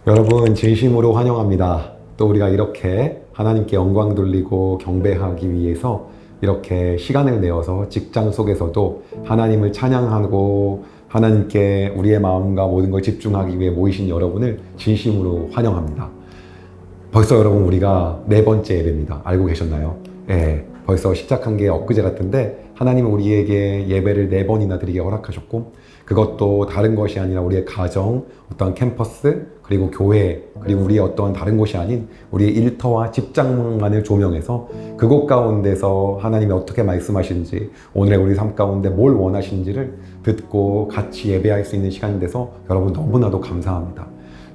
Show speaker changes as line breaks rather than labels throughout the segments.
여러분 진심으로 환영합니다. 또 우리가 이렇게 하나님께 영광 돌리고 경배하기 위해서 이렇게 시간을 내어서 직장 속에서도 하나님을 찬양하고 하나님께 우리의 마음과 모든 걸 집중하기 위해 모이신 여러분을 진심으로 환영합니다. 벌써 여러분 우리가 네 번째 예배입니다. 알고 계셨나요? 예, 벌써 시작한 게 엊그제 같은데 하나님은 우리에게 예배를 네 번이나 드리게 허락하셨고, 그것도 다른 것이 아니라 우리의 가정, 어떤 캠퍼스, 그리고 교회, 그리고 우리의 어떤 다른 곳이 아닌 우리의 일터와 직장만을 조명해서 그곳 가운데서 하나님이 어떻게 말씀하시는지, 오늘의 우리 삶 가운데 뭘 원하시는지를 듣고 같이 예배할 수 있는 시간이 돼서 여러분 너무나도 감사합니다.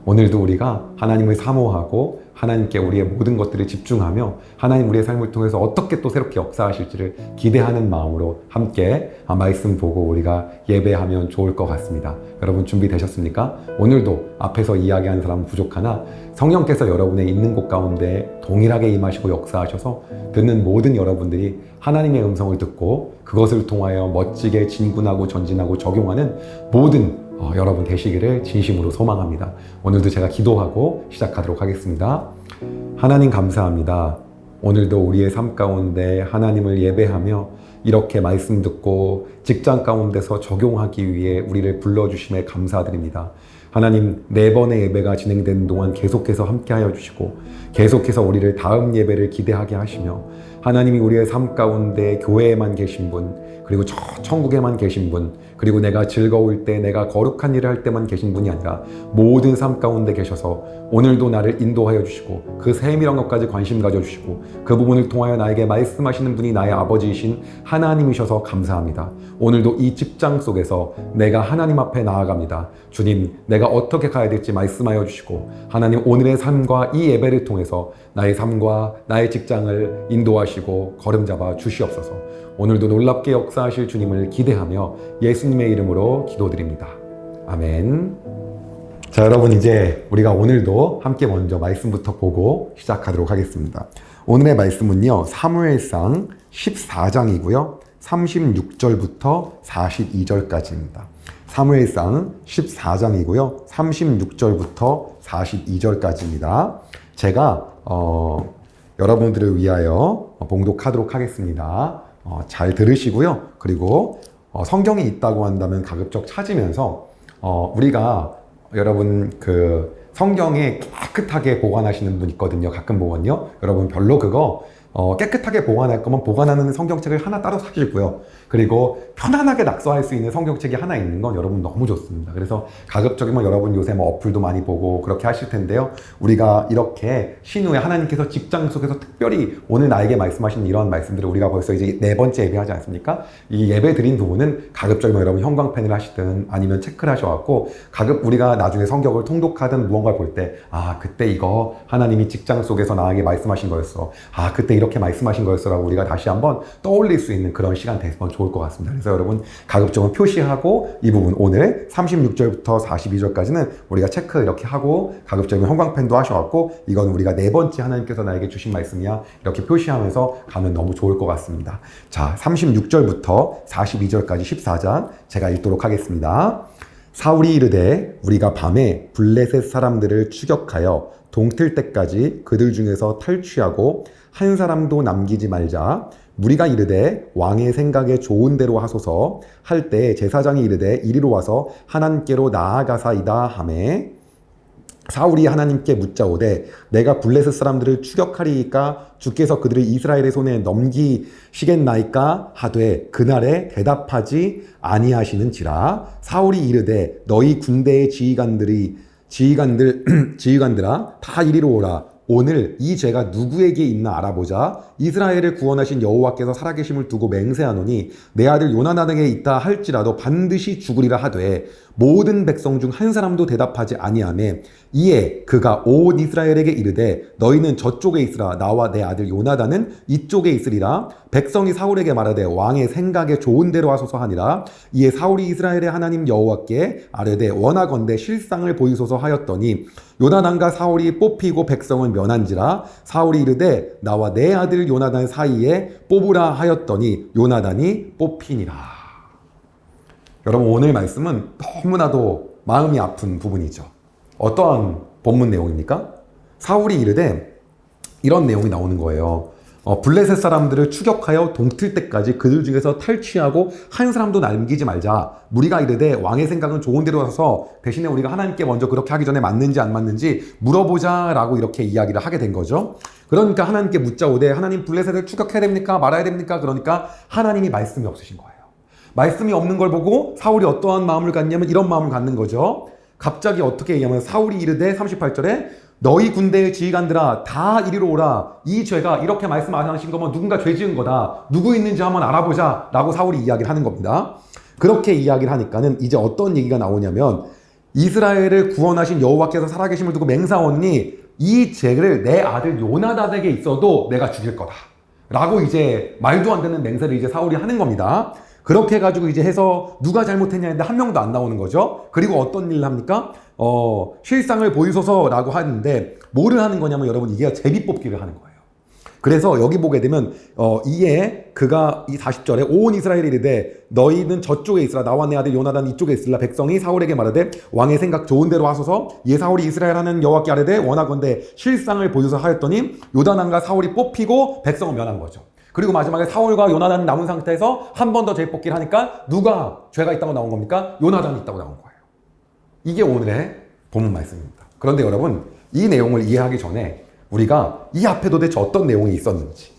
오늘도 우리가 하나님을 사모하고 하나님께 우리의 모든 것들을 집중하며 하나님 우리의 삶을 통해서 어떻게 또 새롭게 역사하실지를 기대하는 마음으로 함께 말씀 보고 우리가 예배하면 좋을 것 같습니다. 여러분 준비되셨습니까? 오늘도 앞에서 이야기하는 사람은 부족하나 성령께서 여러분의 있는 곳 가운데 동일하게 임하시고 역사하셔서 듣는 모든 여러분들이 하나님의 음성을 듣고 그것을 통하여 멋지게 진군하고 전진하고 적용하는 모든 여러분 되시기를 진심으로 소망합니다. 오늘도 제가 기도하고 시작하도록 하겠습니다. 하나님 감사합니다. 오늘도 우리의 삶 가운데 하나님을 예배하며 이렇게 말씀 듣고 직장 가운데서 적용하기 위해 우리를 불러주심에 감사드립니다. 하나님, 네 번의 예배가 진행되는 동안 계속해서 함께하여 주시고 계속해서 우리를 다음 예배를 기대하게 하시며 하나님이 우리의 삶 가운데 교회에만 계신 분, 그리고 저 천국에만 계신 분, 그리고 내가 즐거울 때 내가 거룩한 일을 할 때만 계신 분이 아니라 모든 삶 가운데 계셔서 오늘도 나를 인도하여 주시고 그 세밀한 것까지 관심 가져주시고 그 부분을 통하여 나에게 말씀하시는 분이 나의 아버지이신 하나님이셔서 감사합니다. 오늘도 이 직장 속에서 내가 하나님 앞에 나아갑니다. 주님, 내가 어떻게 가야 될지 말씀하여 주시고 하나님 오늘의 삶과 이 예배를 통해서 나의 삶과 나의 직장을 인도하시고 걸음잡아 주시옵소서. 오늘도 놀랍게 역사하실 주님을 기대하며 예수님의 이름으로 기도드립니다. 아멘. 자, 여러분 이제 우리가 오늘도 함께 먼저 말씀부터 보고 시작하도록 하겠습니다. 오늘의 말씀은요, 사무엘상 14장이고요. 36절부터 42절까지입니다. 사무엘상 14장이고요. 36절부터 42절까지입니다. 제가 여러분들을 위하여 봉독하도록 하겠습니다. 잘 들으시고요. 그리고 성경이 있다고 한다면 가급적 찾으면서 우리가 여러분 그 성경에 깨끗하게 보관하시는 분 있거든요. 가끔 보면요. 여러분 별로 그거 깨끗하게 보관할 거면 보관하는 성경책을 하나 따로 사시고요. 그리고 편안하게 낙서할 수 있는 성경책이 하나 있는 건 여러분 너무 좋습니다. 그래서 가급적이면 여러분 요새 뭐 어플도 많이 보고 그렇게 하실 텐데요. 우리가 이렇게 신후에 하나님께서 직장 속에서 특별히 오늘 나에게 말씀하시는 이런 말씀들을 우리가 벌써 이제 네 번째 예배하지 않습니까? 이 예배 드린 부분은 가급적이면 여러분 형광펜을 하시든 아니면 체크를 하셔갖고 우리가 나중에 성경을 통독하든 무언가를 볼 때 그때 이거 하나님이 직장 속에서 나에게 말씀하신 거였어. 그때 이렇게 말씀하신 거였어 라고 우리가 다시 한번 떠올릴 수 있는 그런 시간 되면 좋을 것 같습니다. 그래서 여러분 가급적으면 표시하고 이 부분 오늘 36절부터 42절까지는 우리가 체크 이렇게 하고 가급적이면 형광펜도 하셔갖고 이건 우리가 네 번째 하나님께서 나에게 주신 말씀이야 이렇게 표시하면서 가면 너무 좋을 것 같습니다. 자, 36절부터 42절까지 14장 제가 읽도록 하겠습니다. 사울이 이르되 우리가 밤에 블레셋 사람들을 추격하여 동틀 때까지 그들 중에서 탈취하고 한 사람도 남기지 말자. 무리가 이르되 왕의 생각에 좋은 대로 하소서 할 때 제사장이 이르되 이리로 와서 하나님께로 나아가사이다 하매 사울이 하나님께 묻자오되 내가 블레셋 사람들을 추격하리이까 주께서 그들을 이스라엘의 손에 넘기시겠나이까 하되 그날에 대답하지 아니하시는지라. 사울이 이르되 너희 군대의 지휘관들아 다 이리로 오라. 오늘 이 죄가 누구에게 있나 알아보자. 이스라엘을 구원하신 여호와께서 살아계심을 두고 맹세하노니 내 아들 요나단에게 있다 할지라도 반드시 죽으리라 하되 모든 백성 중 한 사람도 대답하지 아니하매 이에 그가 온 이스라엘에게 이르되 너희는 저쪽에 있으라. 나와 내 아들 요나단은 이쪽에 있으리라. 백성이 사울에게 말하되 왕의 생각에 좋은 대로 하소서 하니라. 이에 사울이 이스라엘의 하나님 여호와께 아뢰되 원하건대 실상을 보이소서 하였더니 요나단과 사울이 뽑히고 백성은 면한지라. 사울이 이르되 나와 내 아들 요나단 사이에 뽑으라 하였더니 요나단이 뽑히니라. 여러분 오늘 말씀은 너무나도 마음이 아픈 부분이죠. 어떠한 본문 내용입니까? 사울이 이르되 이런 내용이 나오는 거예요. 블레셋 사람들을 추격하여 동틀 때까지 그들 중에서 탈취하고 한 사람도 남기지 말자. 무리가 이르되 왕의 생각은 좋은 대로 와서 대신에 우리가 하나님께 먼저 그렇게 하기 전에 맞는지 안 맞는지 물어보자 라고 이렇게 이야기를 하게 된 거죠. 그러니까 하나님께 묻자오되 하나님 블레셋을 추격해야 됩니까? 말아야 됩니까? 그러니까 하나님이 말씀이 없으신 거예요. 말씀이 없는 걸 보고 사울이 어떠한 마음을 갖냐면 이런 마음을 갖는 거죠. 갑자기 어떻게 얘기하면 사울이 이르되 38절에 너희 군대의 지휘관들아 다 이리로 오라. 이 죄가 이렇게 말씀 안 하신 거면 누군가 죄 지은 거다. 누구 있는지 한번 알아보자 라고 사울이 이야기를 하는 겁니다. 그렇게 이야기를 하니까는 이제 어떤 얘기가 나오냐면 이스라엘을 구원하신 여호와께서 살아계심을 두고 맹사하오니 이 죄를 내 아들 요나단에게 있어도 내가 죽일 거다 라고 이제 말도 안 되는 맹세를 이제 사울이 하는 겁니다. 그렇게 해가지고 이제 해서 누가 잘못했냐 했는데 한 명도 안 나오는 거죠. 그리고 어떤 일을 합니까? 실상을 보이소서라고 하는데 뭐를 하는 거냐면 여러분 이게 제비 뽑기를 하는 거예요. 그래서 여기 보게 되면 이에 그가 이 40절에 온 이스라엘이 이르되 너희는 저쪽에 있으라 나와 내 아들 요나단 이쪽에 있으라. 백성이 사울에게 말하되 왕의 생각 좋은 대로 하소서. 이에 사울이 이스라엘 하는 여호와께 아뢰되 원하건대 실상을 보이소서 하였더니 요나단과 사울이 뽑히고 백성은 면한 거죠. 그리고 마지막에 사울과 요나단이 남은 상태에서 한 번 더 제비 뽑기를 하니까 누가 죄가 있다고 나온 겁니까? 요나단이 있다고 나온 거예요. 이게 오늘의 본문 말씀입니다. 그런데 여러분 이 내용을 이해하기 전에 우리가 이 앞에 도대체 어떤 내용이 있었는지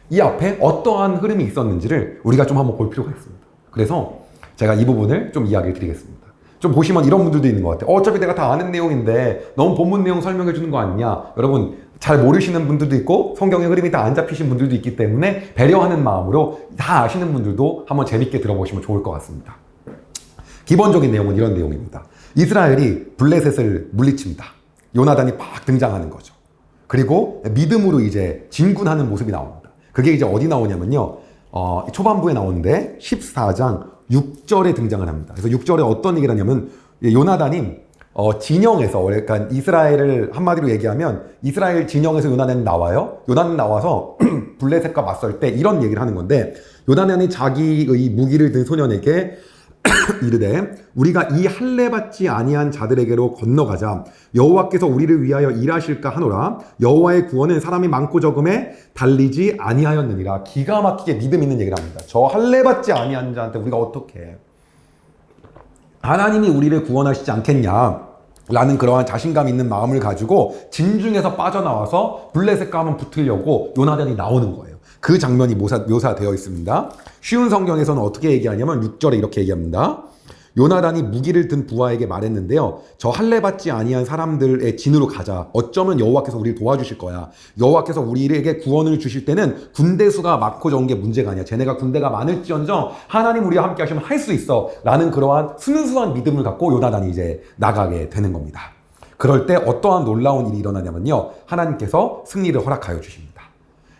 이 앞에 어떠한 흐름이 있었는지를 우리가 좀 한번 볼 필요가 있습니다. 그래서 제가 이 부분을 좀 이야기 드리겠습니다. 좀 보시면 이런 분들도 있는 것 같아요. 어차피 내가 다 아는 내용인데 너무 본문 내용 설명해 주는 거 아니냐. 여러분 잘 모르시는 분들도 있고 성경의 흐름이 다 안 잡히신 분들도 있기 때문에 배려하는 마음으로 다 아시는 분들도 한번 재밌게 들어보시면 좋을 것 같습니다. 기본적인 내용은 이런 내용입니다. 이스라엘이 블레셋을 물리칩니다. 요나단이 막 등장하는 거죠. 그리고 믿음으로 이제 진군하는 모습이 나옵니다. 그게 이제 어디 나오냐면요. 초반부에 나오는데 14장 6절에 등장을 합니다. 그래서 6절에 어떤 얘기를 하냐면 요나단이 진영에서 그러니까 이스라엘을 한마디로 얘기하면 이스라엘 진영에서 요나단이 나와요. 요나단이 나와서 블레셋과 맞설 때 이런 얘기를 하는 건데 요나단이 자기의 무기를 든 소년에게 이르되 우리가 이 할례 받지 아니한 자들에게로 건너가자. 여호와께서 우리를 위하여 일하실까 하노라. 여호와의 구원은 사람이 많고 적음에 달리지 아니하였느니라. 기가 막히게 믿음 있는 얘기를 합니다. 저 할례 받지 아니한 자한테 우리가 어떻게 하나님이 우리를 구원하시지 않겠냐 라는 그러한 자신감 있는 마음을 가지고 진중에서 빠져나와서 블레셋과 한번 붙으려고 요나단이 나오는 거예요. 그 장면이 묘사되어 있습니다. 쉬운 성경에서는 어떻게 얘기하냐면 6절에 이렇게 얘기합니다. 요나단이 무기를 든 부하에게 말했는데요. 저 할례 받지 아니한 사람들의 진으로 가자. 어쩌면 여호와께서 우리를 도와주실 거야. 여호와께서 우리에게 구원을 주실 때는 군대 수가 많고 적은 게 문제가 아니야. 쟤네가 군대가 많을지언정 하나님 우리와 함께 하시면 할 수 있어. 라는 그러한 순수한 믿음을 갖고 요나단이 이제 나가게 되는 겁니다. 그럴 때 어떠한 놀라운 일이 일어나냐면요. 하나님께서 승리를 허락하여 주십니다.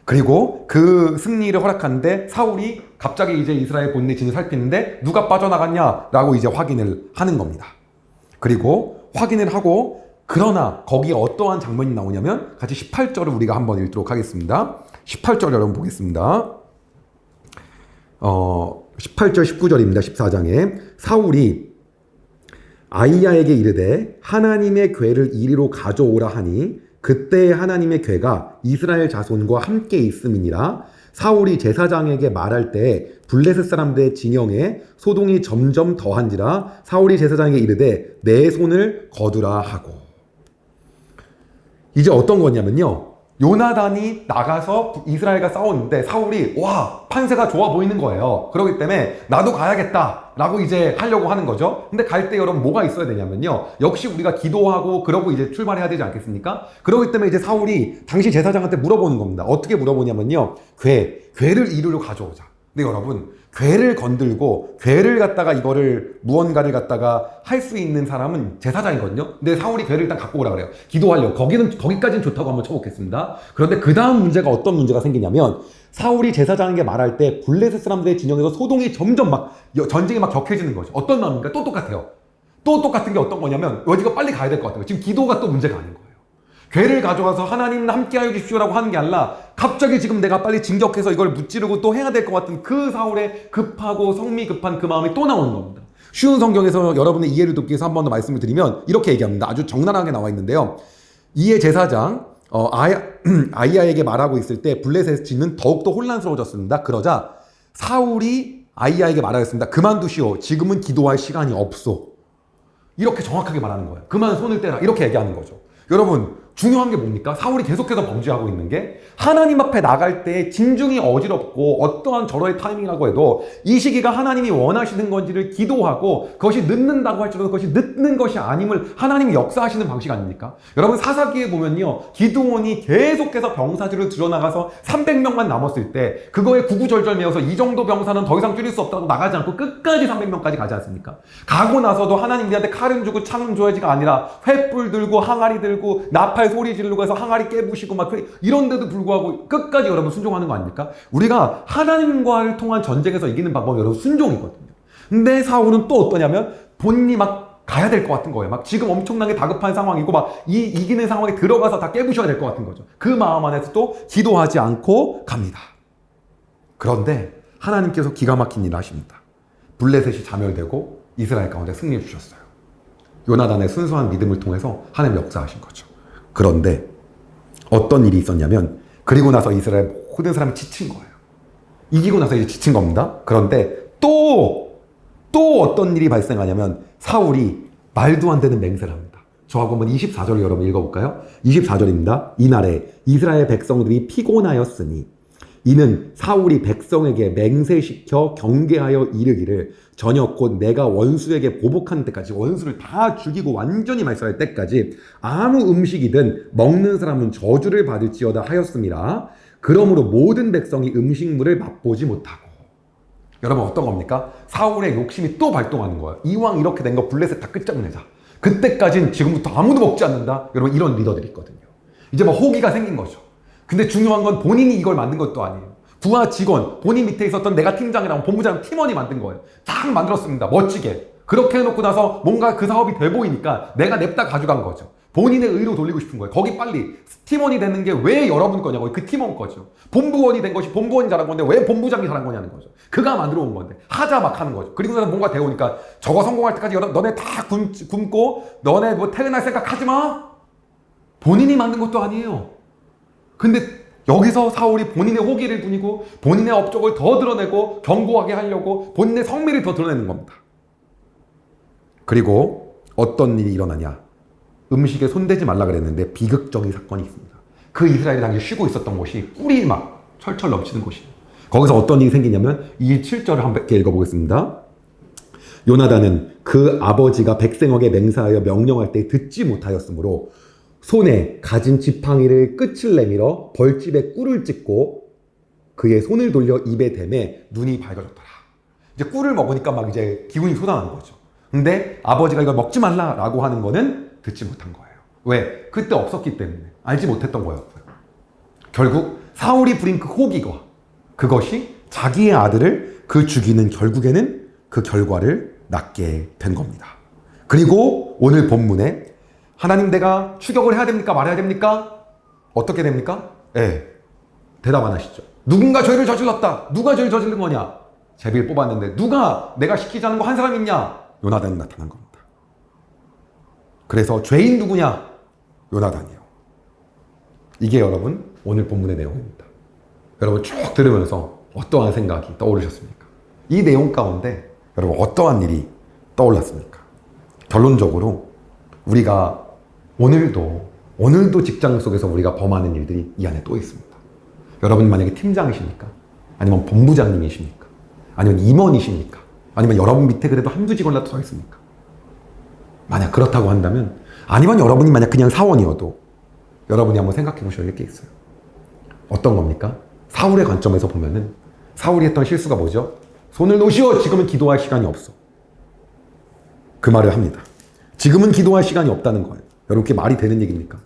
그리고 그 승리를 허락하는데 사울이 갑자기 이제 이스라엘 본인의 진을 살피는데 누가 빠져나갔냐라고 이제 확인을 하는 겁니다. 그리고 확인을 하고 그러나 거기에 어떠한 장면이 나오냐면 같이 18절을 우리가 한번 읽도록 하겠습니다. 18절 여러분 보겠습니다. 18절 19절입니다. 14장에 사울이 아이야에게 이르되 하나님의 궤를 이리로 가져오라 하니 그때 하나님의 궤가 이스라엘 자손과 함께 있음이니라. 사울이 제사장에게 말할 때 블레셋 사람들의 진영에 소동이 점점 더한지라. 사울이 제사장에게 이르되 내 손을 거두라 하고. 이제 어떤 거냐면요. 요나단이 나가서 이스라엘과 싸우는데 사울이 와 판세가 좋아 보이는 거예요. 그렇기 때문에 나도 가야겠다 라고 이제 하려고 하는 거죠. 근데 갈 때 여러분 뭐가 있어야 되냐면요. 역시 우리가 기도하고 그러고 이제 출발해야 되지 않겠습니까? 그렇기 때문에 이제 사울이 당시 제사장한테 물어보는 겁니다. 어떻게 물어보냐면요. 궤를 이리로 가져오자. 근데 여러분 궤를 건들고 궤를 갖다가 이거를 무언가를 갖다가 할 수 있는 사람은 제사장이거든요. 근데 사울이 궤를 일단 갖고 오라 그래요. 기도하려고. 거기까지는 좋다고 한번 쳐보겠습니다. 그런데 그 다음 문제가 어떤 문제가 생기냐면 사울이 제사장에게 말할 때 블레셋 사람들의 진영에서 소동이 점점 막 전쟁이 막 격해지는 거죠. 어떤 마음입니까? 또 똑같아요. 또 똑같은 게 어떤 거냐면 여지가 빨리 가야 될 것 같아요. 지금 기도가 또 문제가 아닌 거예요. 궤를 가져가서 하나님 함께하여 주십시오라고 하는 게 아니라 갑자기 지금 내가 빨리 진격해서 이걸 무찌르고 또 해야 될 것 같은 그 사울의 급하고 성미 급한 그 마음이 또 나오는 겁니다. 쉬운 성경에서 여러분의 이해를 돕기 위해서 한 번 더 말씀을 드리면 이렇게 얘기합니다. 아주 적나라하게 나와 있는데요. 이에 제사장 아이야에게 말하고 있을 때 블레셋의 진은 더욱더 혼란스러워졌습니다. 그러자 사울이 아이야에게 말하였습니다. 그만두시오. 지금은 기도할 시간이 없소. 이렇게 정확하게 말하는 거예요. 그만 손을 떼라. 이렇게 얘기하는 거죠. 여러분, 중요한 게 뭡니까? 사울이 계속해서 범죄하고 있는 게 하나님 앞에 나갈 때 진중이 어지럽고 어떠한 절호의 타이밍이라고 해도 이 시기가 하나님이 원하시는 건지를 기도하고 그것이 늦는다고 할지라도 그것이 늦는 것이 아님을 하나님이 역사하시는 방식 아닙니까? 여러분 사사기에 보면요. 기드온이 계속해서 병사들을 들여나가서 300명만 남았을 때 그거에 구구절절매어서 이 정도 병사는 더 이상 줄일 수 없다고 나가지 않고 끝까지 300명까지 가지 않습니까? 가고 나서도 하나님 우리한테 칼은 주고 창은 줘야지가 아니라 횃불 들고 항아리 들고 나팔 소리 지르고 해서 항아리 깨부시고 막 이런데도 불구하고 끝까지 여러분 순종하는 거 아닙니까? 우리가 하나님과를 통한 전쟁에서 이기는 방법이 여러분 순종이거든요. 근데 사울은 또 어떠냐면 본인이 막 가야 될 것 같은 거예요. 막 지금 엄청나게 다급한 상황이고 막 이기는 상황에 들어가서 다 깨부셔야 될 것 같은 거죠. 그 마음 안에서 또 기도하지 않고 갑니다. 그런데 하나님께서 기가 막힌 일을 하십니다. 블레셋이 자멸되고 이스라엘 가운데 승리를 주셨어요. 요나단의 순수한 믿음을 통해서 하나님 역사하신 거죠. 그런데 어떤 일이 있었냐면 그리고 나서 이스라엘 모든 사람이 지친 거예요. 이기고 나서 이제 지친 겁니다. 그런데 또 어떤 일이 발생하냐면 사울이 말도 안 되는 맹세를 합니다. 저하고 한번 24절을 여러분 읽어볼까요? 24절입니다. 이날에 이스라엘 백성들이 피곤하였으니 이는 사울이 백성에게 맹세시켜 경계하여 이르기를 저녁 곧 내가 원수에게 보복하는 때까지 원수를 다 죽이고 완전히 말살할 때까지 아무 음식이든 먹는 사람은 저주를 받을지어다 하였습니다. 그러므로 모든 백성이 음식물을 맛보지 못하고. 여러분 어떤 겁니까? 사울의 욕심이 또 발동하는 거예요. 이왕 이렇게 된 거 블레셋 다 끝장내자. 그때까지는 지금부터 아무도 먹지 않는다. 여러분 이런 리더들이 있거든요. 이제 막 호기가 생긴 거죠. 근데 중요한 건 본인이 이걸 만든 것도 아니에요. 부하 직원, 본인 밑에 있었던 내가 팀장이랑 본부장 팀원이 만든 거예요. 딱 만들었습니다. 멋지게. 그렇게 해놓고 나서 뭔가 그 사업이 돼 보이니까 내가 냅다 가져간 거죠. 본인의 의로 돌리고 싶은 거예요. 거기 빨리 팀원이 되는 게 왜 여러분 거냐고. 그 팀원 거죠. 본부원이 된 것이 본부원이 잘한 건데 왜 본부장이 잘한 거냐는 거죠. 그가 만들어 온 건데 하자 막 하는 거죠. 그리고 나서 뭔가 되오니까 저거 성공할 때까지 너네 다 굶고 너네 뭐 퇴근할 생각 하지 마. 본인이 만든 것도 아니에요. 근데 여기서 사울이 본인의 호기를 부리고 본인의 업적을 더 드러내고 견고하게 하려고 본인의 성미를 더 드러내는 겁니다. 그리고 어떤 일이 일어나냐. 음식에 손대지 말라 그랬는데 비극적인 사건이 있습니다. 그 이스라엘이 당시 쉬고 있었던 곳이 꿀이 막 철철 넘치는 곳이에요. 거기서 어떤 일이 생기냐면 이 7절을 한번 읽어보겠습니다. 요나단은 그 아버지가 백성에게 맹세하여 명령할 때 듣지 못하였으므로 손에 가진 지팡이를 끝을 내밀어 벌집에 꿀을 찍고 그의 손을 돌려 입에 대매 눈이 밝아졌더라. 이제 꿀을 먹으니까 막 이제 기운이 솟아나는 거죠. 근데 아버지가 이걸 먹지 말라라고 하는 거는 듣지 못한 거예요. 왜? 그때 없었기 때문에 알지 못했던 거였고요. 결국 사울이 부린 그 호기가 그것이 자기의 아들을 그 죽이는 결국에는 그 결과를 낳게 된 겁니다. 그리고 오늘 본문에 하나님 내가 추격을 해야 됩니까? 말해야 됩니까? 어떻게 됩니까? 대답 안 하시죠. 누군가 죄를 저질렀다. 누가 죄를 저지른 거냐? 제비를 뽑았는데 누가 내가 시키자는 거 한 사람 있냐? 요나단이 나타난 겁니다. 그래서 죄인 누구냐? 요나단이요. 이게 여러분 오늘 본문의 내용입니다. 여러분 쭉 들으면서 어떠한 생각이 떠오르셨습니까? 이 내용 가운데 여러분 어떠한 일이 떠올랐습니까? 결론적으로 우리가 오늘도 직장 속에서 우리가 범하는 일들이 이 안에 또 있습니다. 여러분 만약에 팀장이십니까? 아니면 본부장님이십니까? 아니면 임원이십니까? 아니면 여러분 밑에 그래도 한두 직원이라도 더 있습니까? 만약 그렇다고 한다면 아니면 여러분이 만약 그냥 사원이어도 여러분이 한번 생각해 보셔야 할 게 있어요. 어떤 겁니까? 사울의 관점에서 보면은 사울이 했던 실수가 뭐죠? 손을 놓으시오! 지금은 기도할 시간이 없어. 그 말을 합니다. 지금은 기도할 시간이 없다는 거예요. 여러분 그게 말이 되는 얘기입니까?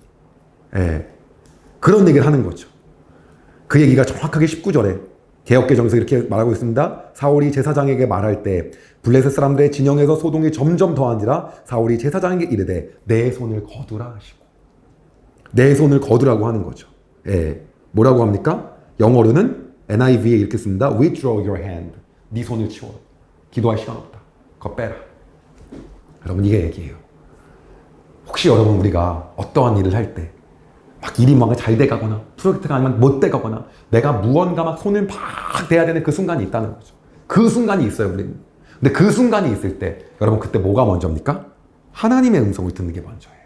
그런 얘기를 하는 거죠. 그 얘기가 정확하게 19절에 개역개정에서 이렇게 말하고 있습니다. 사울이 제사장에게 말할 때 블레셋 사람들의 진영에서 소동이 점점 더한지라 사울이 제사장에게 이르되 내 손을 거두라 하시고 내 손을 거두라고 하는 거죠. 뭐라고 합니까? 영어로는 NIV에 이렇게 씁니다. Withdraw your hand. 네 손을 치워. 기도할 시간 없다. 그거 빼라. 여러분 이게 얘기예요. 혹시 여러분 우리가 어떠한 일을 할 때 막 일이 뭔가 잘 돼가거나 프로젝트가 아니면 못 돼가거나 내가 무언가 막 손을 막 대야 되는 그 순간이 있다는 거죠. 그 순간이 있어요, 우리는. 근데 그 순간이 있을 때 여러분 그때 뭐가 먼저입니까? 하나님의 음성을 듣는 게 먼저예요.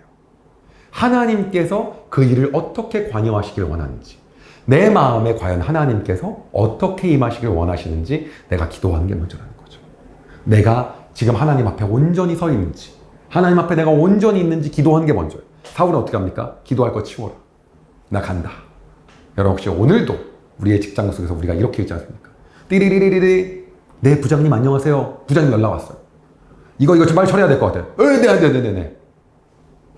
하나님께서 그 일을 어떻게 관여하시길 원하는지, 내 마음에 과연 하나님께서 어떻게 임하시길 원하시는지 내가 기도하는 게 먼저라는 거죠. 내가 지금 하나님 앞에 온전히 서 있는지, 하나님 앞에 내가 온전히 있는지 기도하는 게 먼저예요. 사울은 어떻게 합니까? 기도할 거 치워라. 나 간다. 여러분 혹시 오늘도 우리의 직장 속에서 우리가 이렇게 있지 않습니까? 띠리리리리리. 네, 부장님 안녕하세요. 부장님 연락 왔어요. 이거 좀 빨리 처리해야 될 것 같아요. 네.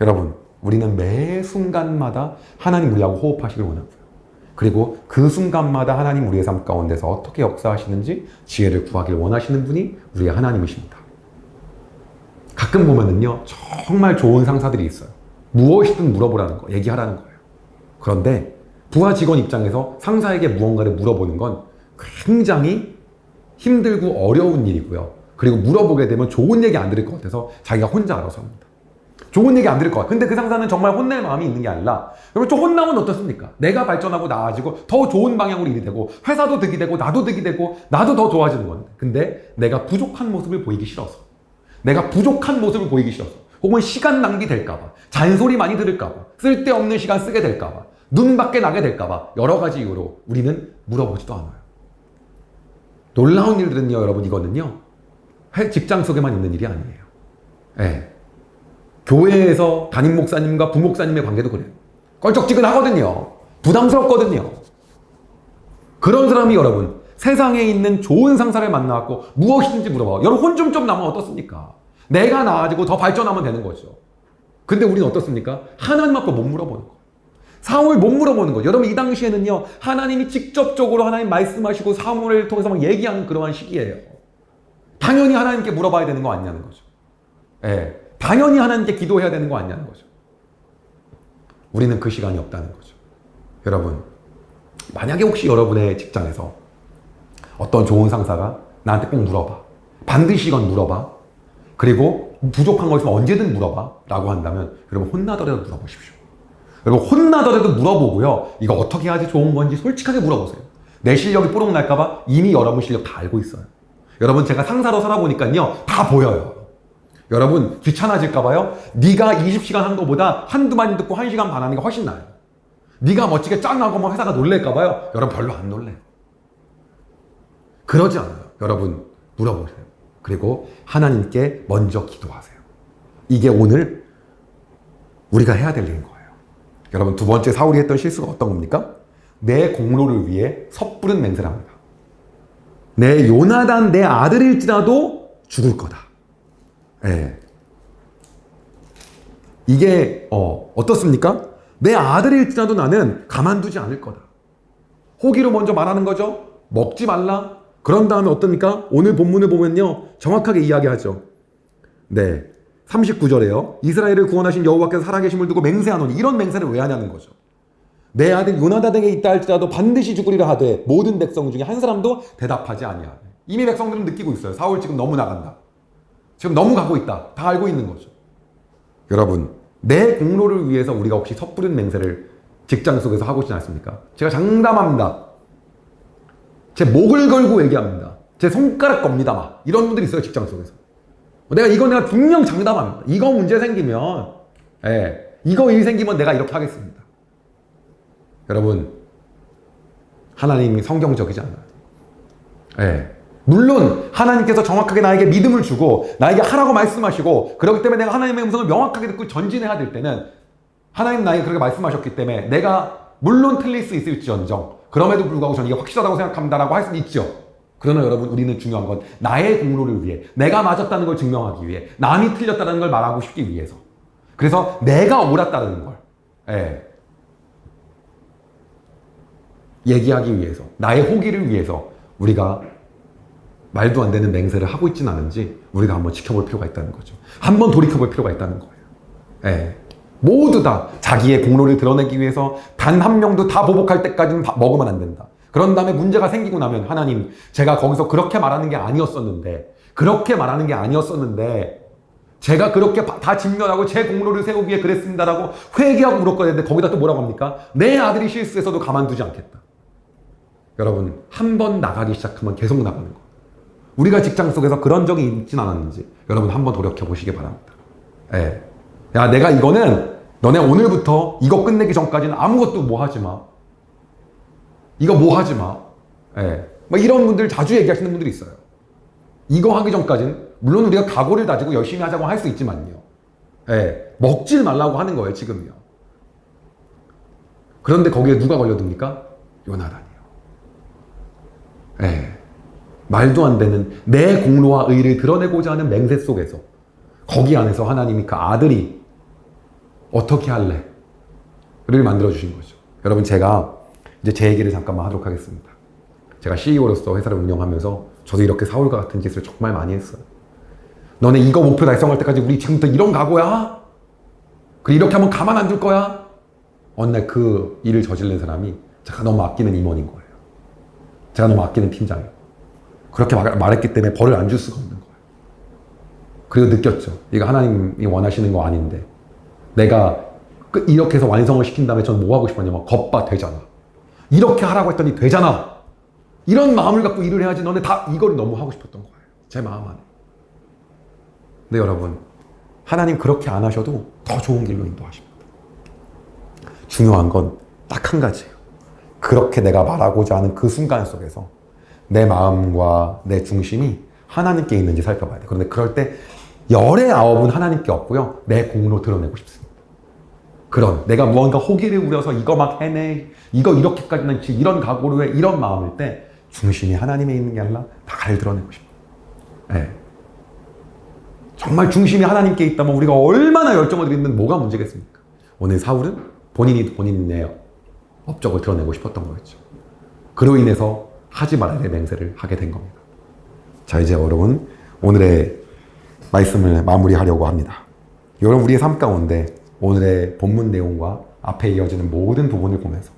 여러분, 우리는 매 순간마다 하나님 우리하고 호흡하시길 원하고요. 그리고 그 순간마다 하나님 우리의 삶 가운데서 어떻게 역사하시는지 지혜를 구하길 원하시는 분이 우리의 하나님이십니다. 가끔 보면은요, 정말 좋은 상사들이 있어요. 무엇이든 물어보라는 거, 얘기하라는 거예요. 그런데 부하 직원 입장에서 상사에게 무언가를 물어보는 건 굉장히 힘들고 어려운 일이고요. 그리고 물어보게 되면 좋은 얘기 안 들을 것 같아서 자기가 혼자 알아서 합니다. 좋은 얘기 안 들을 것 같아요. 근데 그 상사는 정말 혼낼 마음이 있는 게 아니라, 여러분 좀 혼나면 어떻습니까? 내가 발전하고 나아지고 더 좋은 방향으로 일이 되고 회사도 득이 되고 나도 득이 되고 나도 더 좋아지는 건데, 근데 내가 부족한 모습을 보이기 싫어서, 내가 부족한 모습을 보이기 싫어서, 혹은 시간 낭비 될까봐, 잔소리 많이 들을까봐, 쓸데없는 시간 쓰게 될까봐, 눈 밖에 나게 될까봐 여러 가지 이유로 우리는 물어보지도 않아요. 놀라운 일들은요, 여러분, 이거는요 직장 속에만 있는 일이 아니에요. 네. 교회에서 담임 목사님과 부목사님의 관계도 그래요. 껄쩍지근하거든요. 부담스럽거든요. 그런 사람이 여러분 세상에 있는 좋은 상사를 만나갖고 무엇이든지 물어봐. 여러분 혼 좀 나면 어떻습니까? 내가 나아지고 더 발전하면 되는 거죠. 근데 우리는 어떻습니까? 하나님 앞에 못 물어보는 거예요. 사울 못 물어보는 거죠. 여러분 이 당시에는요, 하나님이 직접적으로 하나님 말씀하시고 사무엘을 통해서 막 얘기하는 그러한 시기예요. 당연히 하나님께 물어봐야 되는 거 아니냐는 거죠. 예, 당연히 하나님께 기도해야 되는 거 아니냐는 거죠. 우리는 그 시간이 없다는 거죠. 여러분, 만약에 혹시 여러분의 직장에서 어떤 좋은 상사가 나한테 꼭 물어봐, 반드시 이건 물어봐, 그리고 부족한 거 있으면 언제든 물어봐 라고 한다면 여러분 혼나더라도 물어보십시오. 여러분 혼나더라도 물어보고요, 이거 어떻게 해야지 좋은 건지 솔직하게 물어보세요. 내 실력이 뽀록 날까봐 이미 여러분 실력 다 알고 있어요. 여러분 제가 상사로 살아보니까요 다 보여요. 여러분 귀찮아질까봐요, 네가 20시간 한 거보다 한두 마디 듣고 1시간 반 하는 게 훨씬 나아요. 네가 멋지게 짱하고 뭐 회사가 놀랄까봐요, 여러분 별로 안 놀래요. 그러지 않아요. 여러분 물어보세요. 그리고 하나님께 먼저 기도하세요. 이게 오늘 우리가 해야 될 일인 거예요. 여러분 두 번째 사울이 했던 실수가 어떤 겁니까? 내 공로를 위해 섣부른 맹세를 합니다. 내 요나단 내 아들일지라도 죽을 거다. 예. 이게 어떻습니까? 내 아들일지라도 나는 가만두지 않을 거다. 호기로 먼저 말하는 거죠. 먹지 말라. 그런 다음에 어떻습니까? 오늘 본문을 보면요 정확하게 이야기하죠. 네, 39절에요. 이스라엘을 구원하신 여호와께서 살아계심을 두고 맹세하노니, 이런 맹세를 왜 하냐는 거죠. 내 아들 요나단에게 있다 할지라도 반드시 죽으리라 하되 모든 백성 중에 한 사람도 대답하지 아니하네. 이미 백성들은 느끼고 있어요. 사울 지금 너무 나간다. 지금 너무 가고 있다. 다 알고 있는 거죠. 여러분, 내 공로를 위해서 우리가 혹시 섣부른 맹세를 직장 속에서 하고 있지 않습니까? 제가 장담합니다. 제 목을 걸고 얘기합니다. 제 손가락 겁니다. 막 이런 분들이 있어요. 직장 속에서. 내가 분명 장담합니다. 이거 문제 생기면, 이거 일 생기면 내가 이렇게 하겠습니다. 여러분, 하나님이 성경적이지 않아요. 물론 하나님께서 정확하게 나에게 믿음을 주고 나에게 하라고 말씀하시고, 그렇기 때문에 내가 하나님의 음성을 명확하게 듣고 전진해야 될 때는 하나님 나에게 그렇게 말씀하셨기 때문에 내가 물론 틀릴 수 있을지언정 그럼에도 불구하고 저는 이게 확실하다고 생각합니다라고 할 수는 있죠. 그러나 여러분, 우리는 중요한 건 나의 공로를 위해, 내가 맞았다는 걸 증명하기 위해, 남이 틀렸다는 걸 말하고 싶기 위해서, 그래서 내가 옳았다는 걸 얘기하기 위해서, 나의 호기를 위해서 우리가 말도 안 되는 맹세를 하고 있지는 않은지 우리가 한번 지켜볼 필요가 있다는 거죠. 한번 돌이켜볼 필요가 있다는 거예요. 모두 다 자기의 공로를 드러내기 위해서 단 한 명도 다 보복할 때까지는 먹으면 안 된다. 그런 다음에 문제가 생기고 나면, 하나님 제가 거기서 그렇게 말하는 게 아니었었는데 제가 그렇게 다 직면하고 제 공로를 세우기 위해 그랬습니다라고 회개하고 울었거든요. 거기다 또 뭐라고 합니까? 내 아들이 실수해서도 가만두지 않겠다. 여러분, 한 번 나가기 시작하면 계속 나가는 거. 우리가 직장 속에서 그런 적이 있진 않았는지 여러분 한번 돌이켜 보시기 바랍니다. 예. 야, 내가 이거는 너네 오늘부터 이거 끝내기 전까지는 아무것도 뭐 하지 마. 이거 뭐 하지 마. 예. 막 이런 분들 자주 얘기하시는 분들이 있어요. 이거 하기 전까지는 물론 우리가 각오를 다지고 열심히 하자고 할 수 있지만요. 예. 먹질 말라고 하는 거예요, 지금요. 그런데 거기에 누가 걸려듭니까? 요나단이요. 예. 말도 안 되는 내 공로와 의를 드러내고자 하는 맹세 속에서 거기 안에서 하나님이 그 아들이 어떻게 할래? 를 만들어주신 거죠. 여러분, 제가 이제 제 얘기를 잠깐만 하도록 하겠습니다. 제가 CEO로서 회사를 운영하면서 저도 이렇게 사울과 같은 짓을 정말 많이 했어요. 너네 이거 목표 달성할 때까지 우리 지금부터 이런 각오야? 그리고 이렇게 하면 가만 안 둘 거야? 어느 날 그 일을 저지른 사람이 제가 너무 아끼는 임원인 거예요. 제가 너무 아끼는 팀장이에요. 그렇게 말했기 때문에 벌을 안 줄 수가 없는 거예요. 그리고 느꼈죠. 이거 하나님이 원하시는 거 아닌데 내가 이렇게 해서 완성을 시킨 다음에 저는 뭐 하고 싶었냐면 겉봐 되잖아. 이렇게 하라고 했더니 되잖아. 이런 마음을 갖고 일을 해야지. 너네 다 이걸 너무 하고 싶었던 거예요. 제 마음 안에. 근데 여러분, 하나님 그렇게 안 하셔도 더 좋은 길로 인도하십니다. 중요한 건 딱 한 가지예요. 그렇게 내가 말하고자 하는 그 순간 속에서 내 마음과 내 중심이 하나님께 있는지 살펴봐야 돼. 그런데 그럴 때 열의 아홉은 하나님께 없고요. 내 공로 드러내고 싶습니다. 그런 내가 무언가 호기를 우려서 이거 막 해내, 이거 이렇게까지는 이런 각오로 해, 이런 마음일 때 중심이 하나님에 있는 게 아니라 다 드러내고 싶어요. 네. 정말 중심이 하나님께 있다면 우리가 얼마나 열정을 드리면 뭐가 문제겠습니까? 오늘 사울은 본인의 업적을 드러내고 싶었던 거였죠. 그로 인해서 하지 말아야 될 맹세를 하게 된 겁니다. 자, 이제 여러분 오늘의 말씀을 마무리하려고 합니다. 여러분, 우리의 삶 가운데 오늘의 본문 내용과 앞에 이어지는 모든 부분을 보면서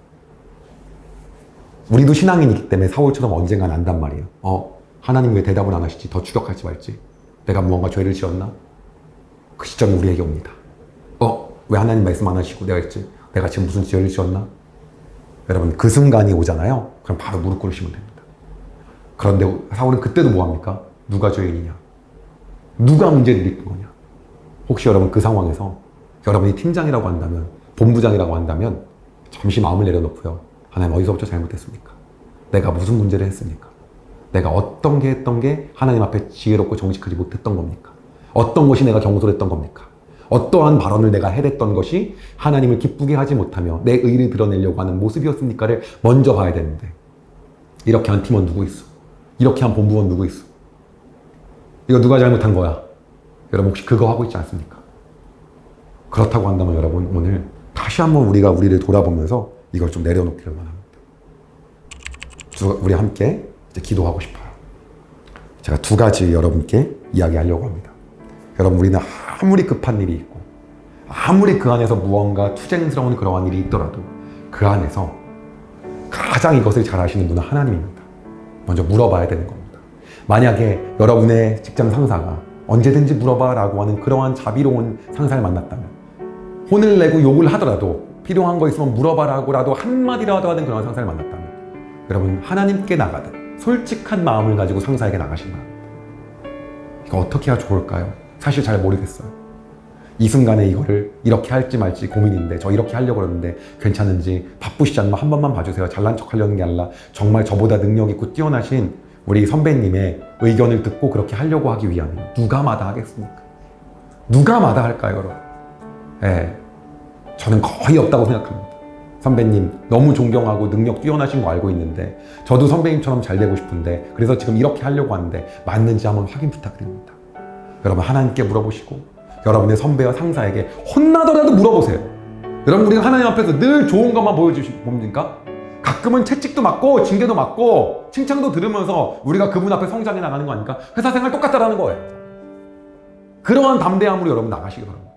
우리도 신앙인이기 때문에 사울처럼 언젠가 난단 말이에요. 하나님 왜 대답을 안 하시지? 더 추격하지 말지. 내가 무언가 죄를 지었나? 그 시점이 우리에게 옵니다. 왜 하나님 말씀 안 하시고 내가 지금 무슨 죄를 지었나? 여러분, 그 순간이 오잖아요. 그럼 바로 무릎 꿇으시면 됩니다. 그런데 사울은 그때도 뭐합니까? 누가 죄인이냐? 누가 문제를 일으킨 거냐? 혹시 여러분 그 상황에서 여러분이 팀장이라고 한다면, 본부장이라고 한다면 잠시 마음을 내려놓고요. 하나님, 어디서부터 잘못했습니까? 내가 무슨 문제를 했습니까? 내가 어떤 게 했던 게 하나님 앞에 지혜롭고 정직하지 못했던 겁니까? 어떤 것이 내가 경솔했던 겁니까? 어떠한 발언을 내가 해댔던 것이 하나님을 기쁘게 하지 못하며 내 의를 드러내려고 하는 모습이었습니까를 먼저 봐야 되는데, 이렇게 한 팀원 누구 있어? 이렇게 한 본부원 누구 있어? 이거 누가 잘못한 거야? 여러분, 혹시 그거 하고 있지 않습니까? 그렇다고 한다면 여러분, 오늘 다시 한번 우리를 돌아보면서 이걸 좀 내려놓기를 원합니다. 우리 함께 이제 기도하고 싶어요. 제가 두 가지 여러분께 이야기하려고 합니다. 여러분, 우리는 아무리 급한 일이 있고 아무리 그 안에서 무언가 투쟁스러운 그러한 일이 있더라도 그 안에서 가장 이것을 잘 아시는 분은 하나님입니다. 먼저 물어봐야 되는 겁니다. 만약에 여러분의 직장 상사가 언제든지 물어봐라고 하는 그러한 자비로운 상사를 만났다면, 혼을 내고 욕을 하더라도 필요한 거 있으면 물어봐라고라도 한마디라도 하는 그런 상사를 만났다면, 여러분, 하나님께 나가듯 솔직한 마음을 가지고 상사에게 나가시기 바랍니다. 이거 어떻게 해야 좋을까요? 사실 잘 모르겠어요. 이 순간에 이거를 이렇게 할지 말지 고민인데, 저 이렇게 하려고 그러는데 괜찮은지, 바쁘시지 않으면 한 번만 봐주세요. 잘난 척 하려는 게 아니라 정말 저보다 능력 있고 뛰어나신 우리 선배님의 의견을 듣고 그렇게 하려고 하기 위하면 누가 마다하겠습니까? 누가 마다할까요, 여러분? 예, 저는 거의 없다고 생각합니다. 선배님 너무 존경하고 능력 뛰어나신 거 알고 있는데 저도 선배님처럼 잘 되고 싶은데, 그래서 지금 이렇게 하려고 하는데 맞는지 한번 확인 부탁드립니다. 여러분, 하나님께 물어보시고 여러분의 선배와 상사에게 혼나더라도 물어보세요. 여러분, 우리가 하나님 앞에서 늘 좋은 것만 보여주십니까? 가끔은 채찍도 맞고 징계도 맞고 칭찬도 들으면서 우리가 그분 앞에 성장해 나가는 거 아닙니까? 회사 생활 똑같다라는 거예요. 그러한 담대함으로 여러분 나가시기 바랍니다.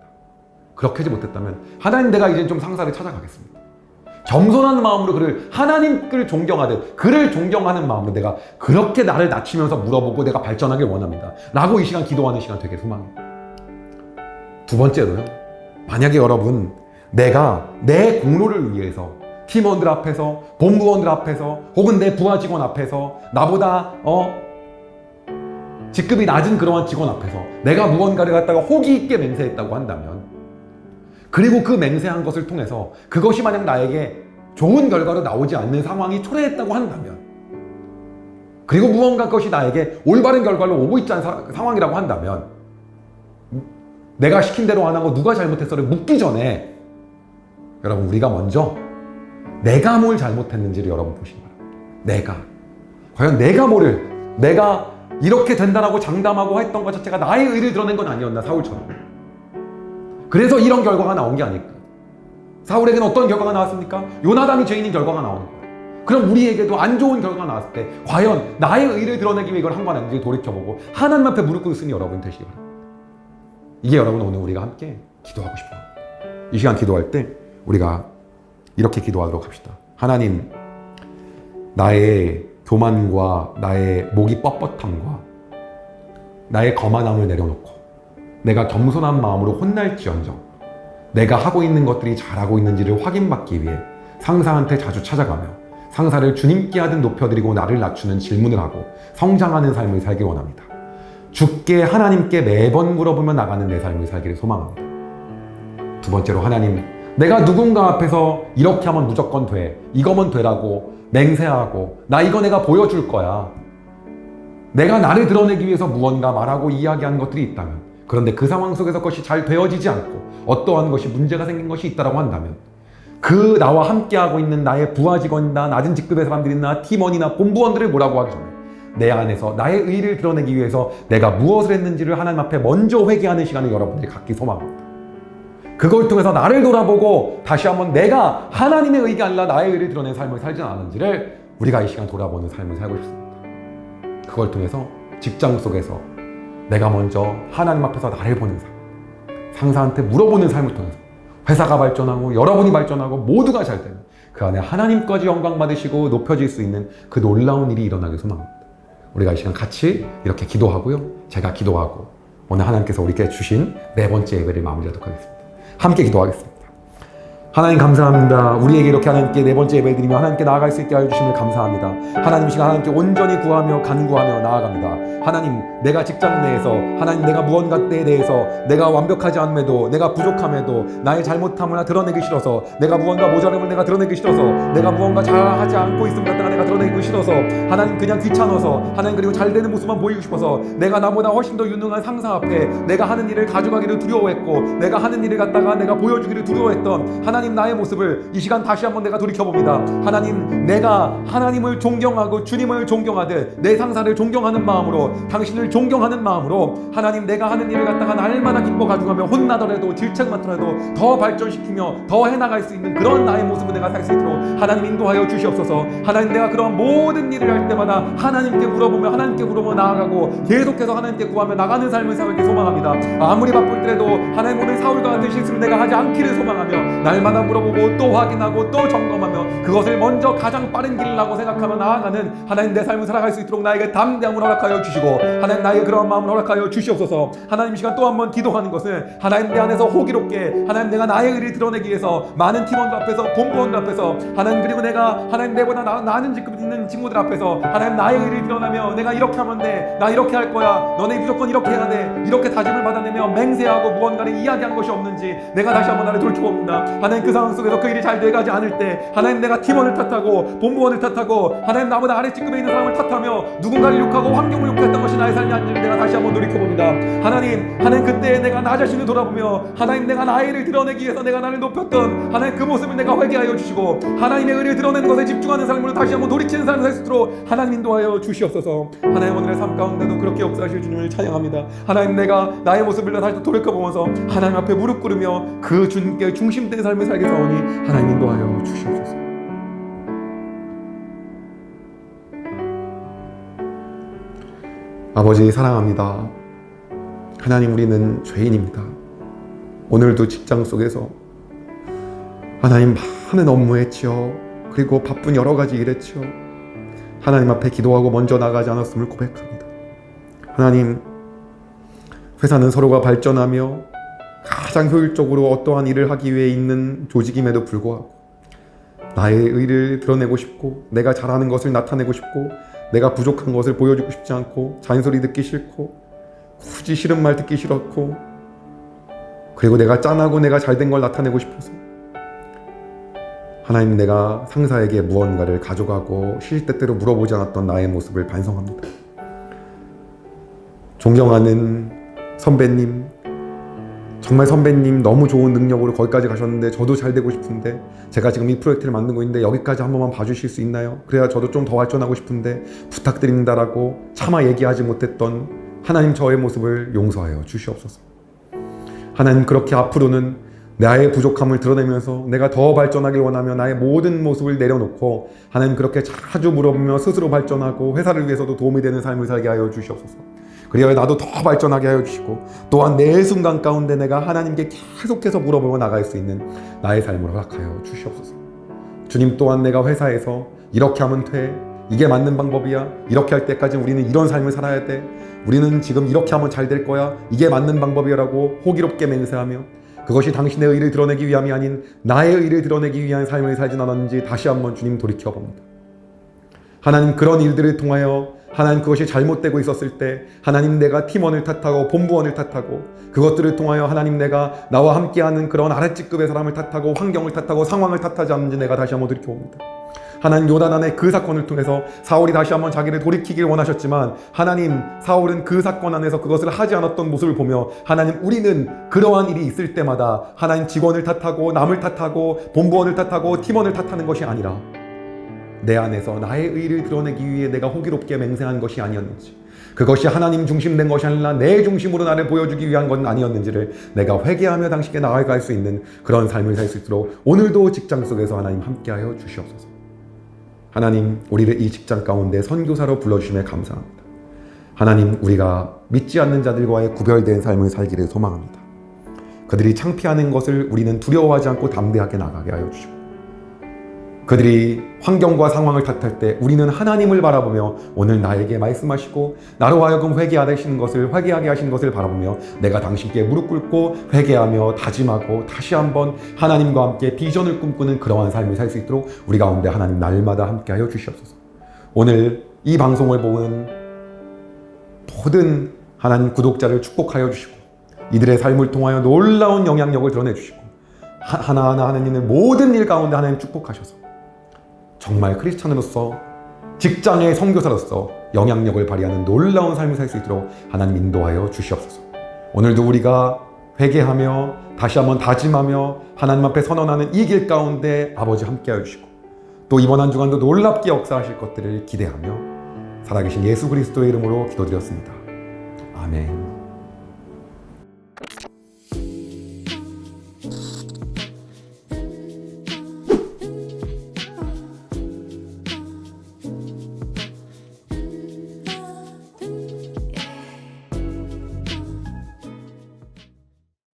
그렇게 하지 못했다면 하나님, 내가 이제 좀 상사를 찾아가겠습니다. 겸손한 마음으로 그를, 하나님을 존경하듯 그를 존경하는 마음으로 내가 그렇게 나를 낮추면서 물어보고 내가 발전하길 원합니다 라고 이 시간 기도하는 시간 되게 소망해요. 두 번째로요. 만약에 여러분 내가 내 공로를 위해서 팀원들 앞에서, 본부원들 앞에서, 혹은 내 부하 직원 앞에서, 나보다 직급이 낮은 그러한 직원 앞에서 내가 무언가를 갖다가 호기 있게 맹세했다고 한다면, 그리고 그 맹세한 것을 통해서 그것이 만약 나에게 좋은 결과로 나오지 않는 상황이 초래했다고 한다면, 그리고 무언가 것이 나에게 올바른 결과로 오고 있지 않은 상황이라고 한다면, 내가 시킨 대로 안 하고 누가 잘못했어를 묻기 전에 여러분 우리가 먼저 내가 뭘 잘못했는지를 여러분 보시기 바랍니다. 과연 내가 이렇게 된다라고 장담하고 했던 것 자체가 나의 의를 드러낸 건 아니었나, 사울처럼. 그래서 이런 결과가 나온 게 아닐까. 사울에게는 어떤 결과가 나왔습니까? 요나단이 죄인인 결과가 나오는 거예요. 그럼 우리에게도 안 좋은 결과가 나왔을 때 과연 나의 의를 드러내기 위해 이걸 한 건 아닌지 돌이켜보고 하나님 앞에 무릎 꿇으니 여러분 되시기 바랍니다. 이게 여러분 오늘 우리가 함께 기도하고 싶어요. 이 시간 기도할 때 우리가 이렇게 기도하도록 합시다. 하나님, 나의 교만과 나의 목이 뻣뻣함과 나의 거만함을 내려놓고 내가 겸손한 마음으로 혼날지언정 내가 하고 있는 것들이 잘하고 있는지를 확인받기 위해 상사한테 자주 찾아가며 상사를 주님께 하듯 높여드리고 나를 낮추는 질문을 하고 성장하는 삶을 살기 원합니다. 주께 하나님께 매번 물어보며 나가는 내 삶을 살기를 소망합니다. 두 번째로, 하나님, 내가 누군가 앞에서 이렇게 하면 무조건 돼, 이거면 되라고 맹세하고 나 이거 내가 보여줄 거야, 내가 나를 드러내기 위해서 무언가 말하고 이야기한 것들이 있다면, 그런데 그 상황 속에서 그것이 잘 되어지지 않고 어떠한 것이 문제가 생긴 것이 있다고 한다면, 그 나와 함께하고 있는 나의 부하 직원이나 낮은 직급의 사람들이나 팀원이나 본부원들을 뭐라고 하기 전에 내 안에서 나의 의를 드러내기 위해서 내가 무엇을 했는지를 하나님 앞에 먼저 회개하는 시간을 여러분들이 갖기 소망합니다. 그걸 통해서 나를 돌아보고 다시 한번 내가 하나님의 의가 아니라 나의 의를 드러낸 삶을 살지 않았는지를 우리가 이 시간 돌아보는 삶을 살고 싶습니다. 그걸 통해서 직장 속에서 내가 먼저 하나님 앞에서 나를 보는 삶, 상사한테 물어보는 삶을 통해서 회사가 발전하고 여러분이 발전하고 모두가 잘 되는 그 안에 하나님까지 영광 받으시고 높여질 수 있는 그 놀라운 일이 일어나길 소망합니다. 우리가 이 시간 같이 이렇게 기도하고요, 제가 기도하고 오늘 하나님께서 우리에게 주신 네 번째 예배를 마무리하도록 하겠습니다. 함께 기도하겠습니다. 하나님 감사합니다. 우리에게 이렇게 하나님께 네 번째 예배 드리며 하나님께 나아갈 수 있게 하여 주심을 감사합니다. 하나님 시간 하나님께 온전히 구하며 간구하며 나아갑니다. 하나님, 내가 직장 내에서 하나님 내가 무언가 때에 대해서 내가 완벽하지 않음에도 내가 부족함에도 나의 잘못함을 드러내기 싫어서, 내가 무언가 모자람을 내가 드러내기 싫어서, 내가 무언가 잘하지 않고 있음을 갖다가 내가 드러내기 싫어서, 하나님 그냥 귀찮아서, 하나님 그리고 잘 되는 모습만 보이고 싶어서 내가 나보다 훨씬 더 유능한 상사 앞에 내가 하는 일을 가져가기를 두려워했고, 내가 하는 일을 갖다가 내가 보여주기를 두려워했던 하나님 나의 모습을 이 시간 다시 한번 내가 돌이켜봅니다. 하나님, 내가 하나님을 존경하고 주님을 존경하듯 내 상사를 존경하는 마음으로, 당신을 존경하는 마음으로 하나님 내가 하는 일을 갖다가 날마다 기뻐 가져가며 혼나더라도 질책 맡더라도 더 발전시키며 더 해나갈 수 있는 그런 나의 모습을 내가 살 수 있도록 하나님 인도하여 주시옵소서. 하나님, 내가 그런 모든 일을 할 때마다 하나님께 물어보며 나아가고 계속해서 하나님께 구하며 나가는 삶을 살기 소망합니다. 아무리 바쁠 때라도 하나님, 오늘 사울과 같은 실수를 내가 하지 않기를 소망하며 날마다 물어보고 또 확인하고 또 점검하며 그것을 먼저 가장 빠른 길이라고 생각하며 나아가는 하나님 내 삶을 살아갈 수 있도록 나에게 담대함을 허락하여 주시고, 하나님 나의 그런 마음을 허락하여 주시옵소서. 하나님, 이 시간 또 한 번 기도하는 것은 하나님 내 안에서 호기롭게 하나님 내가 나의 의를 드러내기 위해서 많은 팀원들 앞에서, 본부원들 앞에서, 하나님 그리고 내가 하나님 내보다 나는 직급 있는 친구들 앞에서 하나님 나의 의를 드러내며 내가 이렇게 하면 돼, 나 이렇게 할 거야, 너네 무조건 이렇게 해야 돼, 이렇게 다짐을 받아내며 맹세하고 무언가를 이야기한 것이 없는지 내가 다시 한번 나를 돌춰봅니다. 하나님, 그 상황 속에서 그 일이 잘 돼가지 않을 때 하나님 내가 팀원을 탓하고 본부원을 탓하고 하나님 나보다 아래 직급에 있는 사람을 탓하며 누군가를 욕하고 환경을 욕했던 것이 나의 삶이 아닌지를 내가 다시 한번 돌이켜봅니다. 하나님 그때 내가 나 자신을 돌아보며 하나님 내가 나의 의를 드러내기 위해서 내가 나를 높였던 하나님 그 모습을 내가 회개하여 주시고, 하나님의 의를 드러내는 것에 집중하는 삶으로 다시 한번 돌이키는 삶을 살 수 있도록 하나님 인도하여 주시옵소서. 하나님, 오늘의 삶 가운데도 그렇게 역사하실 주님을 찬양합니다. 하나님, 내가 나의 모습을 다시 돌이켜보면서 하나님 앞에 무릎 꿇으며 그 주님께 중심된 삶을 살게 사오니 하나님 인도하여 주시옵소서. 아버지 사랑합니다. 하나님, 우리는 죄인입니다. 오늘도 직장 속에서 하나님 많은 업무 했지요. 그리고 바쁜 여러 가지 일 했지요. 하나님 앞에 기도하고 먼저 나가지 않았음을 고백합니다. 하나님, 회사는 서로가 발전하며 가장 효율적으로 어떠한 일을 하기 위해 있는 조직임에도 불구하고 나의 의를 드러내고 싶고 내가 잘하는 것을 나타내고 싶고 내가 부족한 것을 보여주고 싶지 않고 잔소리 듣기 싫고 굳이 싫은 말 듣기 싫었고 그리고 내가 짠하고 내가 잘된 걸 나타내고 싶어서 하나님, 내가 상사에게 무언가를 가져가고 시시때때로 물어보지 않았던 나의 모습을 반성합니다. 존경하는 선배님, 정말 선배님 너무 좋은 능력으로 거기까지 가셨는데 저도 잘 되고 싶은데 제가 지금 이 프로젝트를 만들고 있는데 여기까지 한 번만 봐주실 수 있나요? 그래야 저도 좀 더 발전하고 싶은데 부탁드립니다라고 차마 얘기하지 못했던 하나님, 저의 모습을 용서하여 주시옵소서. 하나님, 그렇게 앞으로는 나의 부족함을 드러내면서 내가 더 발전하길 원하며 나의 모든 모습을 내려놓고 하나님, 그렇게 자주 물어보며 스스로 발전하고 회사를 위해서도 도움이 되는 삶을 살게 하여 주시옵소서. 그리하여 나도 더 발전하게 하여 주시고 또한 매 순간 가운데 내가 하나님께 계속해서 물어보며 나갈 수 있는 나의 삶을 허락하여 주시옵소서. 주님, 또한 내가 회사에서 이렇게 하면 돼, 이게 맞는 방법이야, 이렇게 할 때까지 우리는 이런 삶을 살아야 돼, 우리는 지금 이렇게 하면 잘 될 거야, 이게 맞는 방법이라고 호기롭게 맹세하며 그것이 당신의 의를 드러내기 위함이 아닌 나의 의를 드러내기 위한 삶을 살진 않았는지 다시 한번 주님 돌이켜봅니다. 하나님, 그런 일들을 통하여 하나님, 그것이 잘못되고 있었을 때 하나님, 내가 팀원을 탓하고 본부원을 탓하고 그것들을 통하여 하나님, 내가 나와 함께하는 그런 아랫직급의 사람을 탓하고 환경을 탓하고 상황을 탓하지 않는지 내가 다시 한번 돌이켜봅니다. 하나님, 요나단의 그 사건을 통해서 사울이 다시 한번 자기를 돌이키길 원하셨지만 하나님, 사울은 그 사건 안에서 그것을 하지 않았던 모습을 보며 하나님, 우리는 그러한 일이 있을 때마다 하나님, 직원을 탓하고 남을 탓하고 본부원을 탓하고 팀원을 탓하는 것이 아니라 내 안에서 나의 의를 드러내기 위해 내가 호기롭게 맹세한 것이 아니었는지, 그것이 하나님 중심된 것이 아니라 내 중심으로 나를 보여주기 위한 건 아니었는지를 내가 회개하며 당신께 나아갈 수 있는 그런 삶을 살 수 있도록 오늘도 직장 속에서 하나님 함께하여 주시옵소서. 하나님, 우리를 이 직장 가운데 선교사로 불러주심에 감사합니다. 하나님, 우리가 믿지 않는 자들과의 구별된 삶을 살기를 소망합니다. 그들이 창피하는 것을 우리는 두려워하지 않고 담대하게 나가게 하여 주시고, 그들이 환경과 상황을 탓할 때 우리는 하나님을 바라보며 오늘 나에게 말씀하시고 나로 하여금 회개하게 하시는 것을 바라보며 내가 당신께 무릎 꿇고 회개하며 다짐하고 다시 한번 하나님과 함께 비전을 꿈꾸는 그러한 삶을 살 수 있도록 우리 가운데 하나님 날마다 함께하여 주시옵소서. 오늘 이 방송을 보는 모든 하나님 구독자를 축복하여 주시고 이들의 삶을 통하여 놀라운 영향력을 드러내 주시고 하나하나 하나님의 모든 일 가운데 하나님 축복하셔서 정말 크리스찬으로서 직장의 선교사로서 영향력을 발휘하는 놀라운 삶을 살 수 있도록 하나님 인도하여 주시옵소서. 오늘도 우리가 회개하며 다시 한번 다짐하며 하나님 앞에 선언하는 이 길 가운데 아버지 함께하여 주시고 또 이번 한 주간도 놀랍게 역사하실 것들을 기대하며 살아계신 예수 그리스도의 이름으로 기도드렸습니다. 아멘.